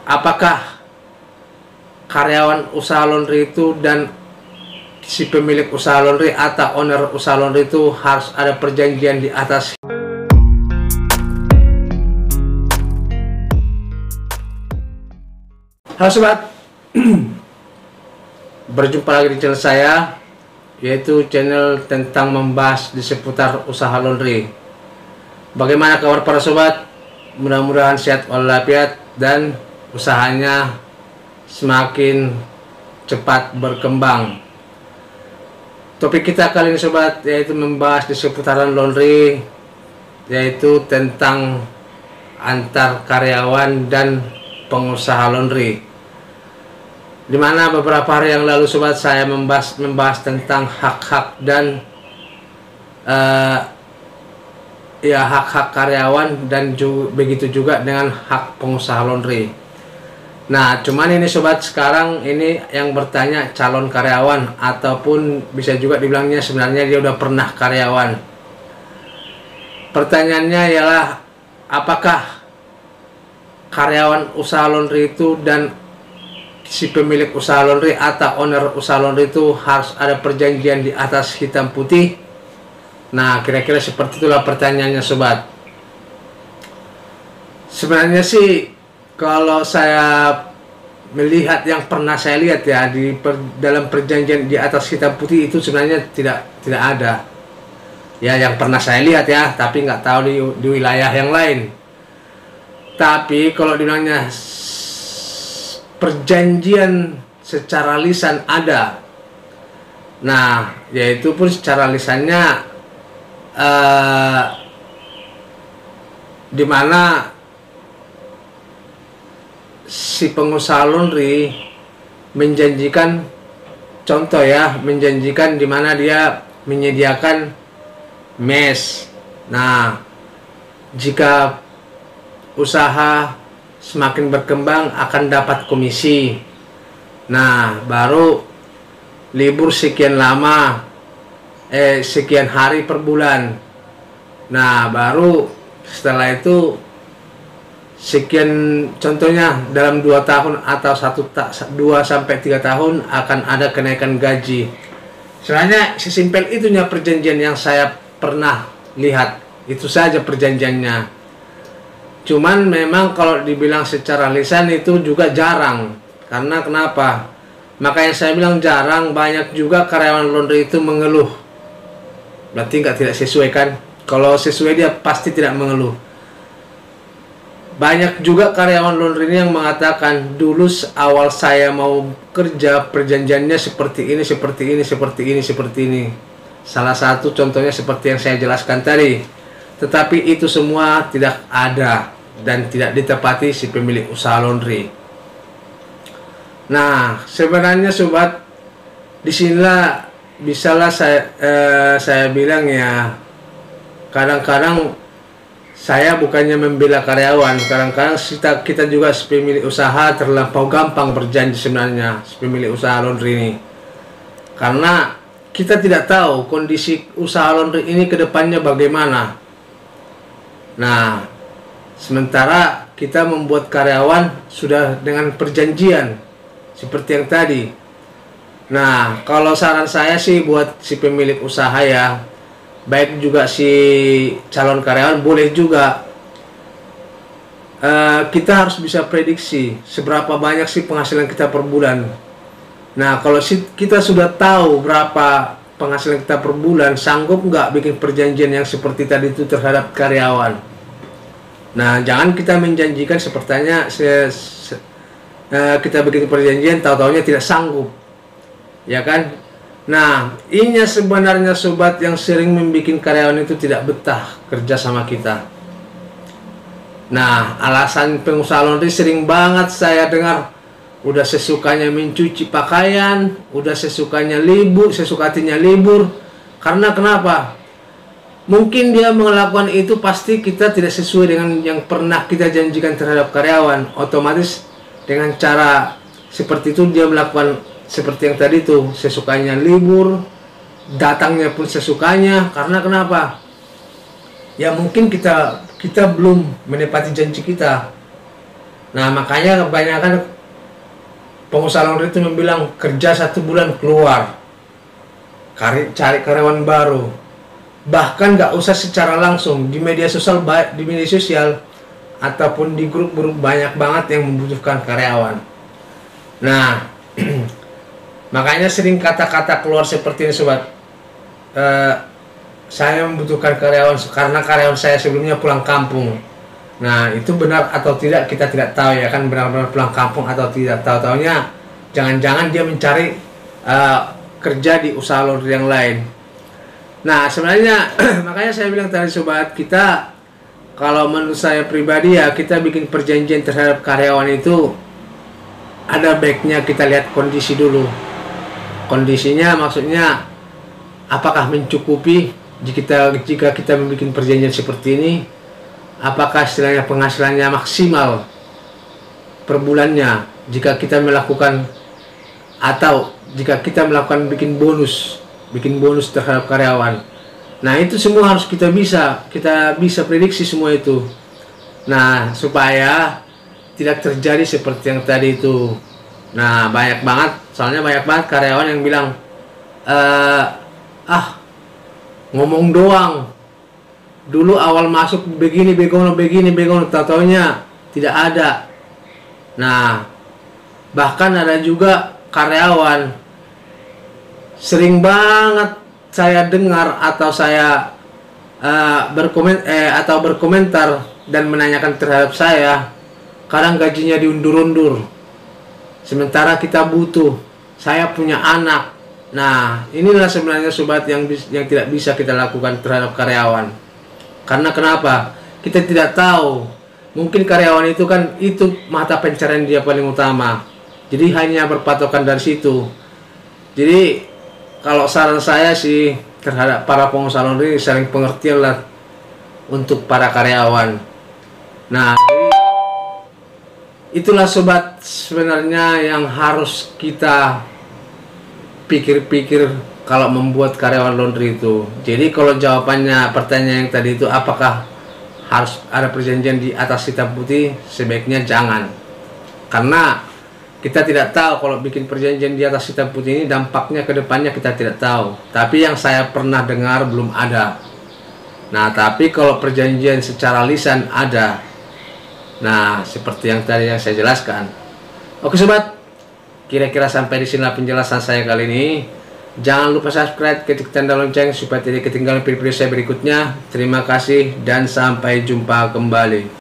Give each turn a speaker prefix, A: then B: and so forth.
A: apakah karyawan usaha laundry itu dan si pemilik usaha laundry atau owner usaha laundry itu harus ada perjanjian di atas. Halo sobat, berjumpa lagi di channel saya, yaitu channel tentang membahas di seputar usaha laundry. Bagaimana kabar para sobat? Mudah-mudahan sehat walafiat dan usahanya semakin cepat berkembang. Topik kita kali ini sobat, yaitu membahas di seputaran laundry, yaitu tentang antar karyawan dan pengusaha laundry. Dimana beberapa hari yang lalu sobat, saya membahas tentang hak-hak dan hak-hak karyawan dan begitu juga dengan hak pengusaha laundry. Nah, cuman ini sobat, sekarang ini yang bertanya calon karyawan, ataupun bisa juga dibilangnya sebenarnya dia udah pernah karyawan. Pertanyaannya ialah, apakah karyawan usaha laundry itu dan si pemilik usaha laundry atau owner usaha laundry itu harus ada perjanjian di atas hitam putih? Nah, kira-kira seperti itulah pertanyaannya sobat. Sebenarnya sih, kalau saya melihat yang pernah saya lihat ya dalam perjanjian di atas hitam putih itu sebenarnya tidak ada. Ya, yang pernah saya lihat ya, tapi nggak tahu di wilayah yang lain. Tapi kalau dibilangnya perjanjian secara lisan ada. Nah, yaitu pun secara lisannya dimana si pengusaha laundry menjanjikan, contoh ya, menjanjikan dimana dia menyediakan mes. Nah, jika usaha semakin berkembang akan dapat komisi. Nah, baru libur sekian lama, sekian hari per bulan. Nah, baru setelah itu sekian, contohnya dalam 2 tahun atau 2 sampai 3 tahun akan ada kenaikan gaji. Sebenarnya sesimpel itunya perjanjian yang saya pernah lihat. Itu saja perjanjiannya. Cuman memang kalau dibilang secara lisan itu juga jarang. Karena kenapa? Makanya saya bilang jarang, banyak juga karyawan laundry itu mengeluh. Berarti tidak sesuai kan? Kalau sesuai dia pasti tidak mengeluh. Banyak juga karyawan laundry ini yang mengatakan, dulu awal saya mau kerja perjanjiannya seperti ini, seperti ini, seperti ini, seperti ini. Salah satu contohnya seperti yang saya jelaskan tadi. Tetapi itu semua tidak ada dan tidak ditepati si pemilik usaha laundry. Nah, sebenarnya sobat, disinilah bisalah saya bilang ya, kadang-kadang saya bukannya membela karyawan, kadang-kadang kita juga pemilik usaha terlampau gampang berjanji sebenarnya, pemilik usaha laundry ini. Karena kita tidak tahu kondisi usaha laundry ini ke depannya bagaimana. Nah, sementara kita membuat karyawan sudah dengan perjanjian seperti yang tadi. Nah, kalau saran saya sih buat si pemilik usaha ya, baik juga si calon karyawan, boleh juga kita harus bisa prediksi seberapa banyak sih penghasilan kita per bulan. Nah, kalau kita sudah tahu berapa penghasilan kita per bulan, sanggup nggak bikin perjanjian yang seperti tadi itu terhadap karyawan. Nah, jangan kita menjanjikan sepertinya kita bikin perjanjian, tahu-taunya tidak sanggup, ya kan? Nah, ini sebenarnya sobat yang sering membuat karyawan itu tidak betah kerja sama kita. Nah, alasan pengusaha laundry sering banget saya dengar, udah sesukanya mencuci pakaian, udah sesukanya libur, sesuka hatinya libur. Karena kenapa? Mungkin dia melakukan itu pasti kita tidak sesuai dengan yang pernah kita janjikan terhadap karyawan. Otomatis dengan cara seperti itu dia melakukan seperti yang tadi tuh, sesukanya libur, datangnya pun sesukanya. Karena kenapa? Ya mungkin kita belum menepati janji kita. Nah, makanya kebanyakan pengusaha laundry itu membilang kerja 1 bulan keluar, cari karyawan baru. Bahkan nggak usah secara langsung, di media sosial, baik di media sosial ataupun di grup-grup, banyak banget yang membutuhkan karyawan. Nah, makanya sering kata-kata keluar seperti ini, sobat. Saya membutuhkan karyawan karena karyawan saya sebelumnya pulang kampung. Nah, itu benar atau tidak kita tidak tahu ya kan, benar-benar pulang kampung atau tidak. Tahu-taunya jangan-jangan dia mencari kerja di usaha laundry yang lain. Nah, sebenarnya makanya saya bilang tadi, sobat, kita kalau menurut saya pribadi ya, kita bikin perjanjian terhadap karyawan itu ada baiknya kita lihat kondisi dulu. Kondisinya maksudnya apakah mencukupi jika kita membuat perjanjian seperti ini. Apakah istilahnya penghasilannya maksimal per bulannya jika kita melakukan, atau jika kita melakukan bikin bonus terhadap karyawan. Nah, itu semua harus kita bisa prediksi semua itu. Nah, supaya tidak terjadi seperti yang tadi itu. Nah, soalnya banyak banget karyawan yang bilang ngomong doang. Dulu awal masuk begini, begono, tau-taunya tidak ada. Nah, bahkan ada juga karyawan, sering banget saya dengar atau saya berkomentar dan menanyakan terhadap saya, kadang gajinya diundur-undur. Sementara kita butuh, saya punya anak. Nah, inilah sebenarnya, sobat, yang tidak bisa kita lakukan terhadap karyawan. Karena kenapa? Kita tidak tahu. Mungkin karyawan itu kan itu mata pencarian dia paling utama. Jadi hanya berpatokan dari situ. Jadi kalau saran saya sih terhadap para pengusaha laundry, saling pengertian lah untuk para karyawan. Nah, jadi itulah, sobat, sebenarnya yang harus kita pikir-pikir kalau membuat karyawan laundry itu. Jadi kalau jawabannya pertanyaan yang tadi itu, apakah harus ada perjanjian di atas hitam putih, sebaiknya jangan. Karena kita tidak tahu kalau bikin perjanjian di atas hitam putih ini dampaknya ke depannya kita tidak tahu. Tapi yang saya pernah dengar belum ada. Nah, tapi kalau perjanjian secara lisan ada. Nah, seperti yang tadi yang saya jelaskan. Oke, sobat, kira-kira sampai di sini penjelasan saya kali ini. Jangan lupa subscribe, ketik tanda lonceng supaya tidak ketinggalan video saya berikutnya. Terima kasih dan sampai jumpa kembali.